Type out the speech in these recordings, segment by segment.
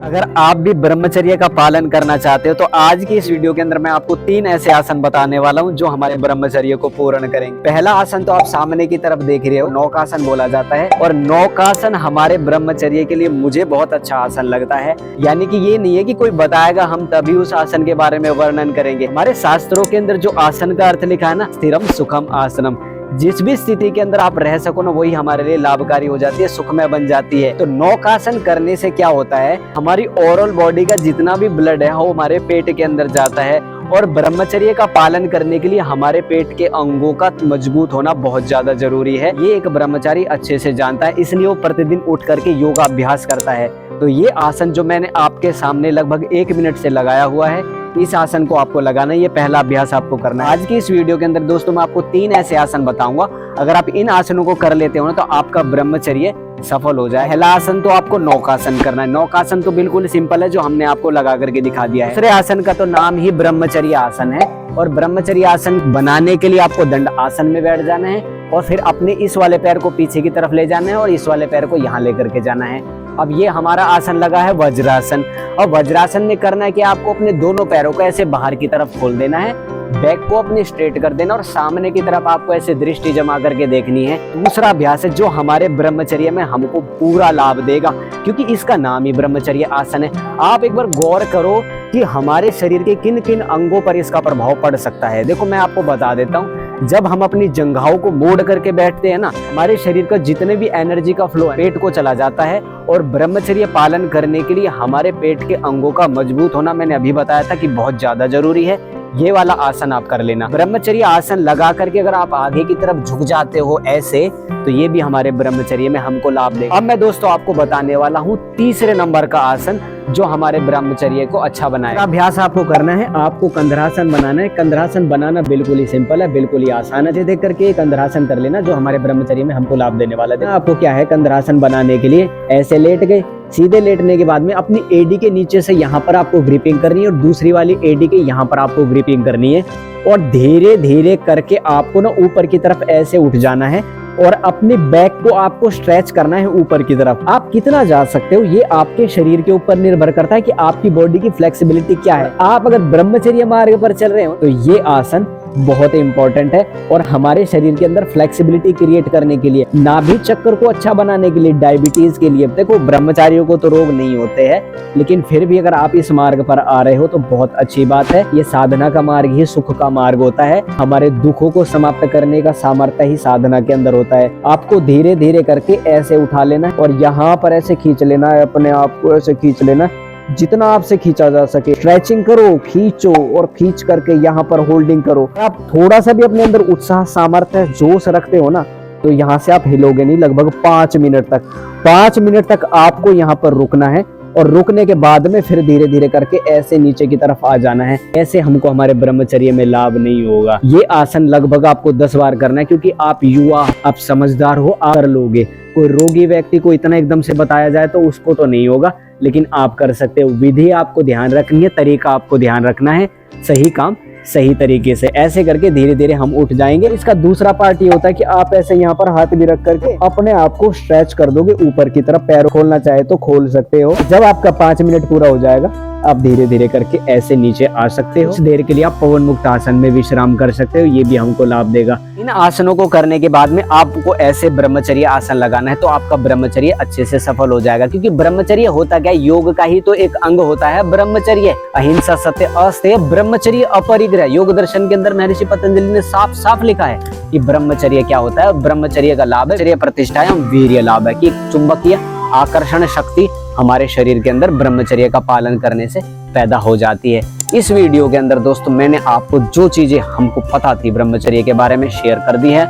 अगर आप भी ब्रह्मचर्य का पालन करना चाहते हो तो आज की इस वीडियो के अंदर मैं आपको 3 ऐसे आसन बताने वाला हूं जो हमारे ब्रह्मचर्य को पूर्ण करेंगे। पहला आसन तो आप सामने की तरफ देख रहे हो, नौकासन बोला जाता है और नौकासन हमारे ब्रह्मचर्य के लिए मुझे बहुत अच्छा आसन लगता है। यानी कि ये नहीं है कि कोई बताएगा हम तभी उस आसन के बारे में वर्णन करेंगे। हमारे शास्त्रों के अंदर जो आसन का अर्थ लिखा है ना, स्थिरम सुखम आसनम, जिस भी स्थिति के अंदर आप रह सको ना वही हमारे लिए लाभकारी हो जाती है, सुखमय बन जाती है। तो नौकासन करने से क्या होता है, हमारी ओवरऑल बॉडी का जितना भी ब्लड है वो हमारे पेट के अंदर जाता है और ब्रह्मचर्य का पालन करने के लिए हमारे पेट के अंगों का मजबूत होना बहुत ज्यादा जरूरी है। ये एक ब्रह्मचारी अच्छे से जानता है, इसलिए वो प्रतिदिन उठ करके योगा अभ्यास करता है। तो ये आसन जो मैंने आपके सामने लगभग 1 मिनट से लगाया हुआ है, इस आसन को आपको लगाना है। ये पहला अभ्यास आपको करना है। आज की इस वीडियो के अंदर दोस्तों मैं आपको 3 ऐसे आसन बताऊंगा। अगर आप इन आसनों को कर लेते हो ना तो आपका ब्रह्मचर्य सफल हो जाए। पहला आसन तो आपको नौकासन करना है। नौकासन तो बिल्कुल सिंपल है, जो हमने आपको लगा करके दिखा दिया है। दूसरे आसन का तो नाम ही ब्रह्मचर्य आसन है और ब्रह्मचर्य आसन बनाने के लिए आपको दंड आसन में बैठ जाना है और फिर अपने इस वाले पैर को पीछे की तरफ ले जाना है और इस वाले पैर को यहाँ लेकर के जाना है। अब ये हमारा आसन लगा है वज्रासन। और वज्रासन में करना है कि आपको अपने दोनों पैरों को ऐसे बाहर की तरफ खोल देना है, बैक को अपनी स्ट्रेट कर देना और सामने की तरफ आपको ऐसे दृष्टि जमा करके देखनी है। दूसरा अभ्यास है जो हमारे ब्रह्मचर्य में हमको पूरा लाभ देगा, क्योंकि इसका नाम ही ब्रह्मचर्य आसन है। आप एक बार गौर करो कि हमारे शरीर के किन किन अंगों पर इसका प्रभाव पड़ सकता है। देखो मैं आपको बता देता हूँ, जब हम अपनी जंघाओं को मोड़ करके बैठते हैं ना, हमारे शरीर का जितने भी एनर्जी का फ्लो है पेट को चला जाता है। और ब्रह्मचर्य पालन करने के लिए हमारे पेट के अंगों का मजबूत होना मैंने अभी बताया था कि बहुत ज्यादा जरूरी है। ये वाला आसन आप कर लेना। ब्रह्मचर्य आसन लगा करके अगर आप आगे की तरफ झुक जाते हो ऐसे, तो ये भी हमारे ब्रह्मचर्य में हमको लाभ देगा। अब मैं दोस्तों आपको बताने वाला हूँ तीसरे नंबर का आसन जो हमारे ब्रह्मचर्य को अच्छा बनाए। अभ्यास आपको करना है, आपको कंधरासन बनाना है। कंधरासन बनाना बिल्कुल ही सिंपल है, बिल्कुल ही आसान है। देख करके कंधरासन कर लेना जो हमारे ब्रह्मचर्य में हमको लाभ देने वाला है। आपको क्या है, कंधरासन बनाने के लिए ऐसे लेट गए। सीधे लेटने के बाद में अपनी एडी के नीचे से यहाँ पर आपको ग्रिपिंग करनी है और दूसरी वाली एडी के यहाँ पर आपको ग्रिपिंग करनी है और धीरे धीरे करके आपको ना ऊपर की तरफ ऐसे उठ जाना है और अपने बैक को आपको स्ट्रेच करना है ऊपर की तरफ। आप कितना जा सकते हो ये आपके शरीर के ऊपर निर्भर करता है कि आपकी बॉडी की फ्लेक्सिबिलिटी क्या है। आप अगर ब्रह्मचर्य मार्ग पर चल रहे हो तो ये आसन बहुत इंपॉर्टेंट है और हमारे शरीर के अंदर फ्लेक्सिबिलिटी क्रिएट करने के लिए, नाभि चक्र को अच्छा बनाने के लिए, डायबिटीज के लिए। देखो ब्रह्मचारियों को तो रोग नहीं होते हैं, लेकिन फिर भी अगर आप इस मार्ग पर आ रहे हो तो बहुत अच्छी बात है। ये साधना का मार्ग ही सुख का मार्ग होता है। हमारे दुखों को समाप्त करने का सामर्थ्य ही साधना के अंदर होता है। आपको धीरे धीरे करके ऐसे उठा लेना है और यहाँ पर ऐसे खींच लेना है, अपने आप को ऐसे खींच लेना है जितना आपसे खींचा जा सके। स्ट्रेचिंग करो, खींचो और खींच करके यहाँ पर होल्डिंग करो। आप थोड़ा सा भी अपने अंदर उत्साह, सामर्थ्य, जोश रखते हो ना तो यहाँ से आप हिलोगे नहीं। लगभग 5 मिनट तक 5 मिनट तक आपको यहाँ पर रुकना है और रुकने के बाद में फिर धीरे धीरे करके ऐसे नीचे की तरफ आ जाना है। ऐसे हमको हमारे ब्रह्मचर्य में लाभ नहीं होगा। ये आसन लगभग आपको 10 बार करना है, क्योंकि आप युवा, आप समझदार हो, आप कर लोगे। कोई रोगी व्यक्ति को इतना एकदम से बताया जाए तो उसको तो नहीं होगा, लेकिन आप कर सकते हो। विधि आपको ध्यान रखनी है, तरीका आपको ध्यान रखना है, सही काम सही तरीके से। ऐसे करके धीरे धीरे हम उठ जाएंगे। इसका दूसरा पार्ट ये होता है कि आप ऐसे यहाँ पर हाथ भी रख करके अपने आप को स्ट्रेच कर दोगे ऊपर की तरफ। पैर खोलना चाहे तो खोल सकते हो। जब आपका 5 मिनट पूरा हो जाएगा आप धीरे धीरे करके ऐसे नीचे आ सकते हो। कुछ देर के लिए आप पवन मुक्त आसन में विश्राम कर सकते हो, ये भी हमको लाभ देगा। इन आसनों को करने के बाद में आपको ऐसे ब्रह्मचर्य आसन लगाना है तो आपका ब्रह्मचर्य अच्छे से सफल हो जाएगा। क्योंकि ब्रह्मचर्य होता क्या है, योग का ही तो एक अंग होता है ब्रह्मचर्य। अहिंसा, सत्य, अस्तेय, ब्रह्मचर्य, अपरिग्रह। योग दर्शन के अंदर महर्षि पतंजलि ने साफ साफ लिखा है कि ब्रह्मचर्य क्या होता है। ब्रह्मचर्य का लाभ है प्रतिष्ठा एवं वीर्य लाभ है, कि चुंबकीय आकर्षण शक्ति हमारे शरीर के अंदर ब्रह्मचर्य का पालन करने से पैदा हो जाती है। इस वीडियो के अंदर दोस्तों मैंने आपको जो चीजें हमको पता थी ब्रह्मचर्य के बारे में शेयर कर दी है।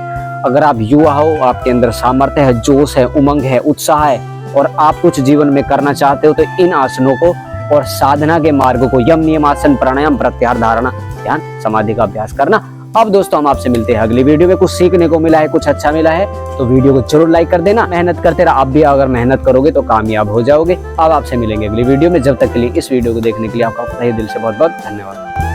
अगर आप युवा हो, आपके अंदर सामर्थ्य है, जोश है, उमंग है, उत्साह है और आप कुछ जीवन में करना चाहते हो तो इन आसनों को और साधना के मार्ग को, यम, नियम, आसन, प्राणायाम, प्रत्याहार, धारणा, ध्यान, समाधि का अभ्यास करना। अब दोस्तों हम आपसे मिलते हैं अगली वीडियो में। कुछ सीखने को मिला है, कुछ अच्छा मिला है तो वीडियो को जरूर लाइक कर देना। मेहनत करते रहो, आप भी अगर मेहनत करोगे तो कामयाब हो जाओगे। अब आपसे मिलेंगे अगली वीडियो में। जब तक के लिए इस वीडियो को देखने के लिए आपका तहे दिल से बहुत बहुत धन्यवाद।